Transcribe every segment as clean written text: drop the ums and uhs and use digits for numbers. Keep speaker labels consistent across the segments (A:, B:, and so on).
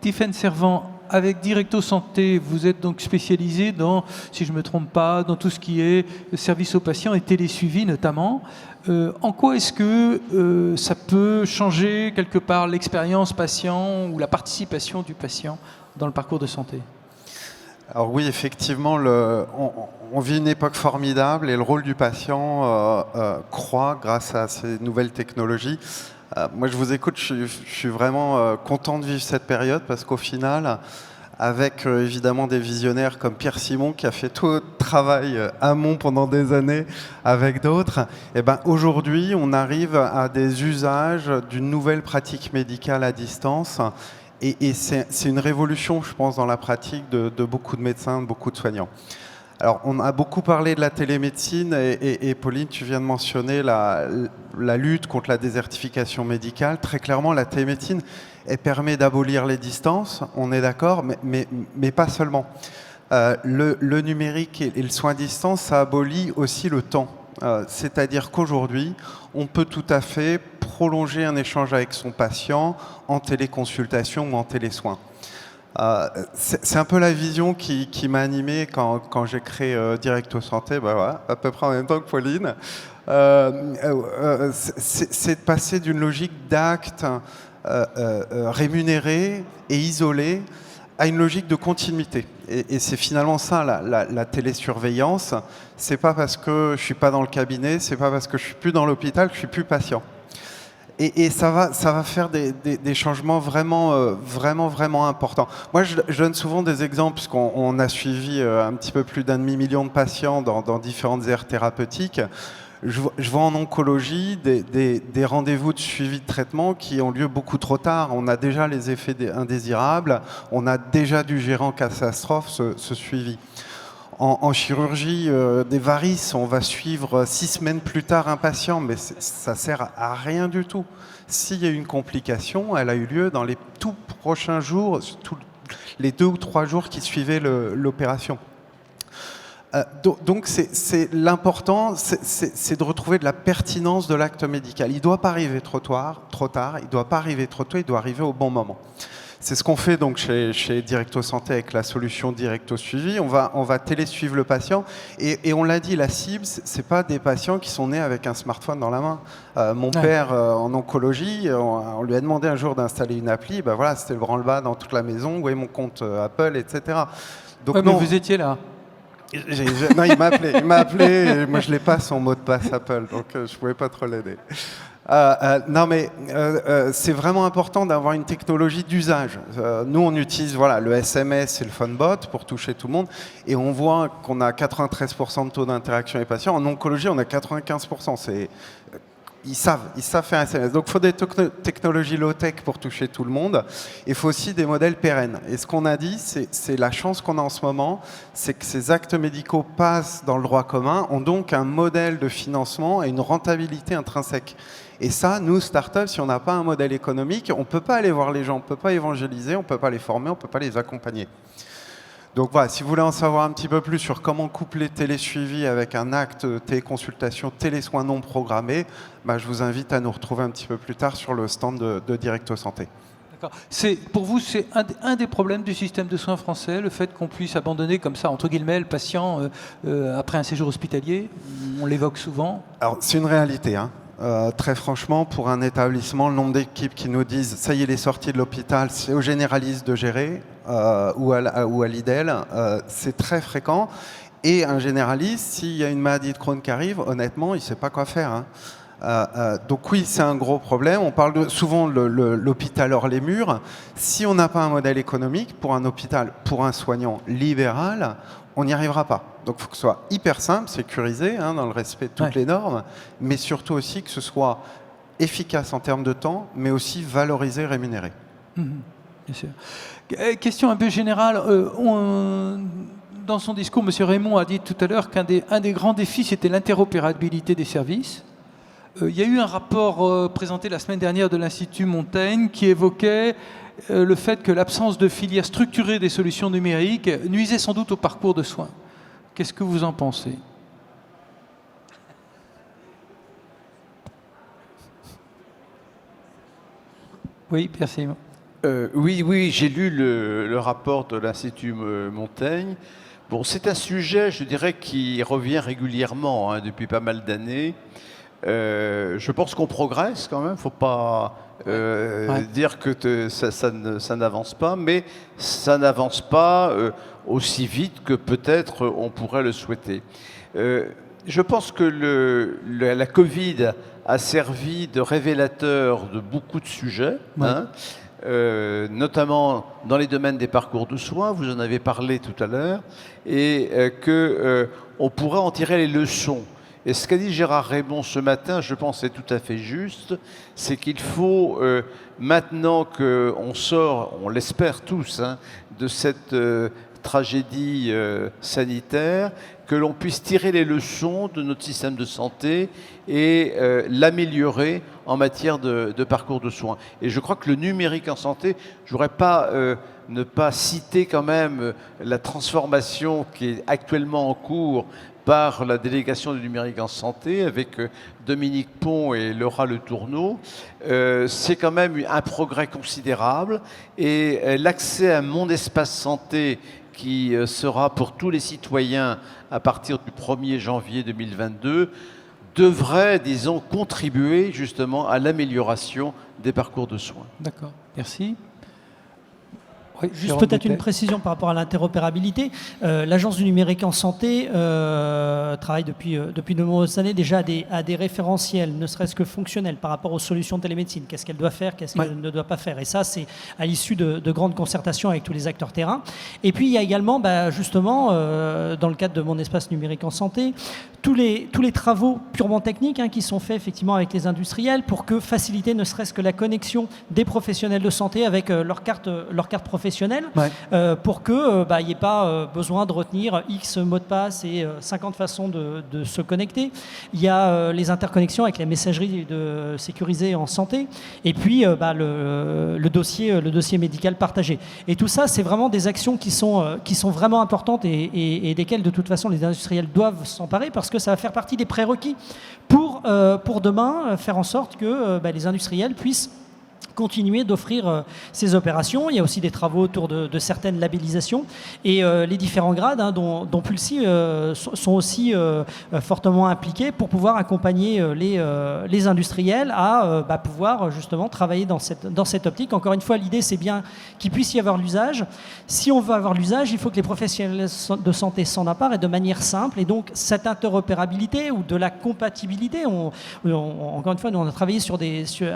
A: Stéphane Servant, avec Directo Santé, vous êtes donc spécialisé dans, si je ne me trompe pas, dans tout ce qui est service aux patients et télésuivi notamment. En quoi est-ce que ça peut changer quelque part l'expérience patient ou la participation du patient dans le parcours de santé?
B: Alors oui, effectivement, on vit une époque formidable et le rôle du patient croît grâce à ces nouvelles technologies. Moi, je vous écoute, je suis vraiment content de vivre cette période parce qu'au final, avec évidemment des visionnaires comme Pierre Simon qui a fait tout le travail amont pendant des années avec d'autres, et ben aujourd'hui, on arrive à des usages d'une nouvelle pratique médicale à distance. Et c'est une révolution, je pense, dans la pratique de beaucoup de médecins, de beaucoup de soignants. Alors, on a beaucoup parlé de la télémédecine et Pauline, tu viens de mentionner la lutte contre la désertification médicale. Très clairement, la télémédecine, elle permet d'abolir les distances, on est d'accord, mais pas seulement. Le numérique et le soin à distance, ça abolit aussi le temps. C'est-à-dire qu'aujourd'hui, on peut tout à fait prolonger un échange avec son patient en téléconsultation ou en télésoin. C'est un peu la vision qui m'a animé quand j'ai créé Directo Santé, ben voilà, à peu près en même temps que Pauline. C'est de passer d'une logique d'actes rémunérés et isolés à une logique de continuité. Et c'est finalement ça, la télésurveillance. C'est pas parce que je suis pas dans le cabinet, c'est pas parce que je suis plus dans l'hôpital que je suis plus patient. Et ça va faire des changements vraiment importants. Moi, je donne souvent des exemples, puisqu'on a suivi un petit peu plus d'1,5 million de patients dans différentes aires thérapeutiques. Je vois en oncologie des rendez-vous de suivi de traitement qui ont lieu beaucoup trop tard. On a déjà les effets indésirables, on a déjà du gérant catastrophe, ce suivi. En chirurgie des varices, on va suivre 6 semaines plus tard un patient, mais ça sert à rien du tout. S'il y a une complication, elle a eu lieu dans les tout prochains jours, les 2 ou 3 jours qui suivaient l'opération. Donc l'important, c'est de retrouver de la pertinence de l'acte médical. Il ne doit pas arriver trop tard, il ne doit pas arriver trop tôt, il doit arriver au bon moment. C'est ce qu'on fait donc chez Directo Santé avec la solution Directo Suivi. On va télésuivre le patient et on l'a dit, la cible, c'est pas des patients qui sont nés avec un smartphone dans la main. Mon père en oncologie, on lui a demandé un jour d'installer une appli, ben voilà, c'était le branle-bas dans toute la maison, où est mon compte Apple, etc. Donc
A: ouais, mais vous étiez là.
B: Non, il m'a appelé et moi je l'ai pas son mot de passe Apple, donc je pouvais pas trop l'aider. Non, mais c'est vraiment important d'avoir une technologie d'usage. Nous, on utilise le SMS et le phonebot pour toucher tout le monde, et on voit qu'on a 93% de taux d'interaction avec les patients. En oncologie, on a 95%. Ils savent faire un SMS. Donc, il faut des technologies low-tech pour toucher tout le monde. Il faut aussi des modèles pérennes. Et ce qu'on a dit, c'est la chance qu'on a en ce moment, c'est que ces actes médicaux passent dans le droit commun, ont donc un modèle de financement et une rentabilité intrinsèque. Et ça, nous, start-up, si on n'a pas un modèle économique, on ne peut pas aller voir les gens, on ne peut pas évangéliser, on ne peut pas les former, on ne peut pas les accompagner. Donc voilà, si vous voulez en savoir un petit peu plus sur comment coupler télésuivi avec un acte téléconsultation, télésoins non programmés, je vous invite à nous retrouver un petit peu plus tard sur le stand de Directo Santé.
A: D'accord. Pour vous, c'est un des problèmes du système de soins français, le fait qu'on puisse abandonner comme ça, entre guillemets, le patient après un séjour hospitalier. On l'évoque souvent.
B: Alors, c'est une réalité, hein. Très franchement, pour un établissement, le nombre d'équipes qui nous disent « ça y est, il est sorti de l'hôpital », c'est aux généralistes de gérer ou à l'IDEL, c'est très fréquent. Et un généraliste, s'il y a une maladie de Crohn qui arrive, honnêtement, il ne sait pas quoi faire, hein. Donc oui, c'est un gros problème. On parle souvent de l'hôpital hors les murs. Si on n'a pas un modèle économique pour un hôpital, pour un soignant libéral, on n'y arrivera pas. Donc il faut que ce soit hyper simple, sécurisé, hein, dans le respect de toutes les normes, mais surtout aussi que ce soit efficace en termes de temps, mais aussi valorisé, rémunéré.
A: Bien sûr. Question un peu générale. Dans son discours, M. Raymond a dit tout à l'heure qu'un des grands défis, c'était l'interopérabilité des services. Il y a eu un rapport présenté la semaine dernière de l'Institut Montaigne qui évoquait le fait que l'absence de filière structurée des solutions numériques nuisait sans doute au parcours de soins. Qu'est-ce que vous en pensez? Oui, Pierre Simon.
C: Oui, j'ai lu le rapport de l'Institut Montaigne. Bon, c'est un sujet, je dirais, qui revient régulièrement depuis pas mal d'années. Je pense qu'on progresse quand même, il ne faut pas dire que ça n'avance pas, mais ça n'avance pas aussi vite que peut-être on pourrait le souhaiter. Je pense que la Covid a servi de révélateur de beaucoup de sujets, notamment dans les domaines des parcours de soins, vous en avez parlé tout à l'heure, et qu'on pourrait en tirer les leçons. Et ce qu'a dit Gérard Raymond ce matin, je pense c'est tout à fait juste, c'est qu'il faut, maintenant qu'on sort, on l'espère tous, de cette tragédie sanitaire, que l'on puisse tirer les leçons de notre système de santé et l'améliorer en matière de parcours de soins. Et je crois que le numérique en santé, je ne voudrais pas ne pas citer quand même la transformation qui est actuellement en cours par la délégation du numérique en santé avec Dominique Pont et Laura Le Tourneau. C'est quand même un progrès considérable et l'accès à mon espace santé qui sera pour tous les citoyens à partir du 1er janvier 2022 devrait, disons, contribuer justement à l'amélioration des parcours de soins.
A: D'accord, merci. Oui,
D: juste peut-être une précision par rapport à l'interopérabilité. L'Agence du numérique en santé travaille depuis de nombreuses années déjà à des référentiels, ne serait-ce que fonctionnels, par rapport aux solutions de télémédecine. Qu'est-ce qu'elle doit faire, qu'est-ce qu'elle ne doit pas faire. Et ça, c'est à l'issue de grandes concertations avec tous les acteurs terrain. Et puis, il y a également, justement, dans le cadre de mon espace numérique en santé, tous les travaux purement techniques qui sont faits effectivement avec les industriels pour faciliter ne serait-ce que la connexion des professionnels de santé avec leur carte professionnelle, pour qu'il n'y ait pas besoin de retenir X mots de passe et 50 façons de se connecter. Il y a les interconnexions avec la messagerie sécurisée en santé et puis le dossier médical partagé. Et tout ça, c'est vraiment des actions qui sont vraiment importantes et desquelles, de toute façon, les industriels doivent s'emparer parce que ça va faire partie des prérequis pour demain faire en sorte que les industriels puissent continuer d'offrir ces opérations. Il y a aussi des travaux autour de certaines labellisations et les différents grades dont Pulsi sont aussi fortement impliqués pour pouvoir accompagner les industriels à pouvoir justement travailler dans cette optique. Encore une fois, l'idée c'est bien qu'il puisse y avoir l'usage. Si on veut avoir l'usage, il faut que les professionnels de santé s'en emparent et de manière simple. Et donc cette interopérabilité ou de la compatibilité, encore une fois, nous on a travaillé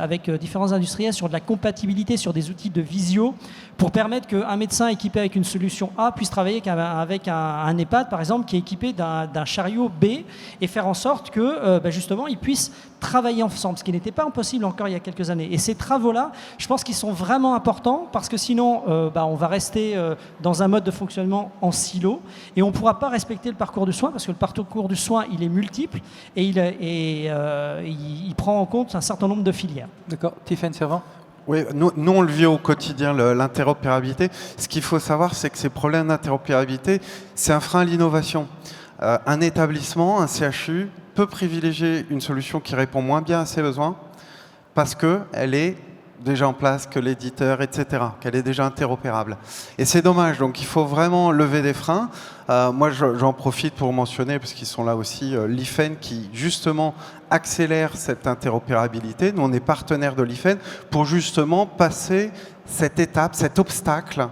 D: avec différents industriels sur de la compatibilité sur des outils de visio pour permettre qu'un médecin équipé avec une solution A puisse travailler avec un EHPAD, par exemple, qui est équipé d'un chariot B et faire en sorte que, justement, ils puissent travailler ensemble, ce qui n'était pas impossible encore il y a quelques années. Et ces travaux-là, je pense qu'ils sont vraiment importants parce que sinon, on va rester dans un mode de fonctionnement en silo et on ne pourra pas respecter le parcours du soin parce que le parcours du soin, il est multiple et il prend en compte un certain nombre de filières.
A: D'accord. Tiffaine Servant.
B: Oui, nous, on le vit au quotidien, l'interopérabilité. Ce qu'il faut savoir, c'est que ces problèmes d'interopérabilité, c'est un frein à l'innovation. Un établissement, un CHU, peut privilégier une solution qui répond moins bien à ses besoins parce qu'elle est déjà en place que l'éditeur, etc., qu'elle est déjà interopérable. Et c'est dommage, donc il faut vraiment lever des freins. Moi, j'en profite pour mentionner, parce qu'ils sont là aussi, l'IFEN qui, justement, accélère cette interopérabilité. Nous, on est partenaire de l'IFEN pour, justement, passer cette étape, cet obstacle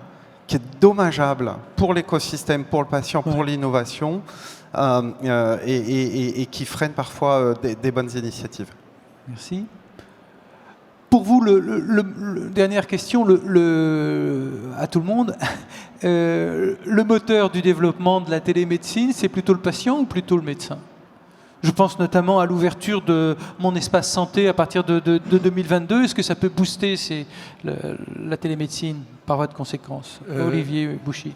B: qui est dommageable pour l'écosystème, pour le patient, pour l'innovation, et qui freine parfois des bonnes initiatives.
A: Merci. Pour vous, dernière question à tout le monde, le moteur du développement de la télémédecine, c'est plutôt le patient ou plutôt le médecin? Je pense notamment à l'ouverture de mon espace santé à partir de 2022. Est-ce que ça peut booster la télémédecine par voie de conséquence? Olivier Bouchy.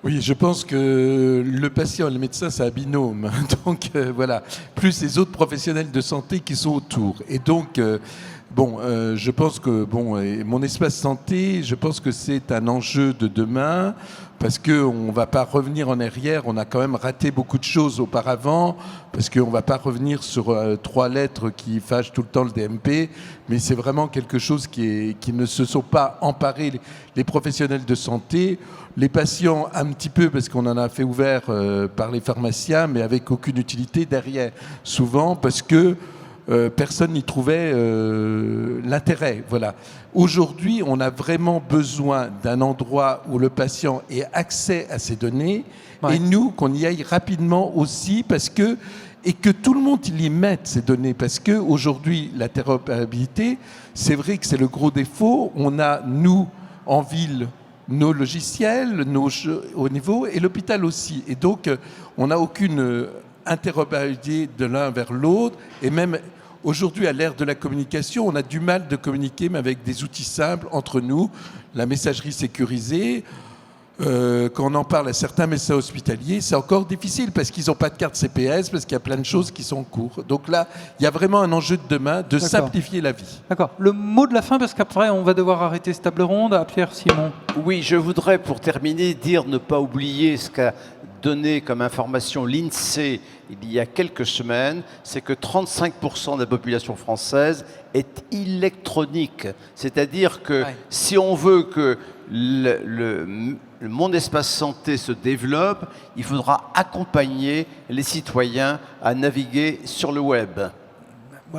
E: Oui, je pense que le patient et le médecin, c'est un binôme. Donc voilà, plus les autres professionnels de santé qui sont autour. Et donc, je pense que mon espace santé, je pense que c'est un enjeu de demain parce qu'on ne va pas revenir en arrière. On a quand même raté beaucoup de choses auparavant parce qu'on ne va pas revenir sur 3 lettres qui fâchent tout le temps le DMP. Mais c'est vraiment quelque chose qui ne se sont pas emparés les professionnels de santé. Les patients un petit peu parce qu'on en a fait ouvert par les pharmaciens, mais avec aucune utilité derrière. Souvent parce que personne n'y trouvait l'intérêt. Voilà. Aujourd'hui, on a vraiment besoin d'un endroit où le patient ait accès à ces données et nous, qu'on y aille rapidement aussi et que tout le monde y mette ces données. Parce qu'aujourd'hui, l'interopérabilité, c'est vrai que c'est le gros défaut. On a, nous, en ville, nos logiciels, au niveau, et l'hôpital aussi. Et donc, on n'a aucune interopérabilité de l'un vers l'autre, et même aujourd'hui, à l'ère de la communication, on a du mal de communiquer, mais avec des outils simples entre nous. La messagerie sécurisée, quand on en parle à certains médecins hospitaliers, c'est encore difficile parce qu'ils n'ont pas de carte CPS, parce qu'il y a plein de choses qui sont en cours. Donc là, il y a vraiment un enjeu de demain de simplifier la vie.
A: D'accord. Le mot de la fin, parce qu'après, on va devoir arrêter cette table ronde. À Pierre Simon.
C: Oui, je voudrais, pour terminer, ne pas oublier ce qu'a donné comme information l'INSEE il y a quelques semaines, c'est que 35% de la population française est électronique. C'est-à-dire que si on veut que mon espace santé se développe, il faudra accompagner les citoyens à naviguer sur le web.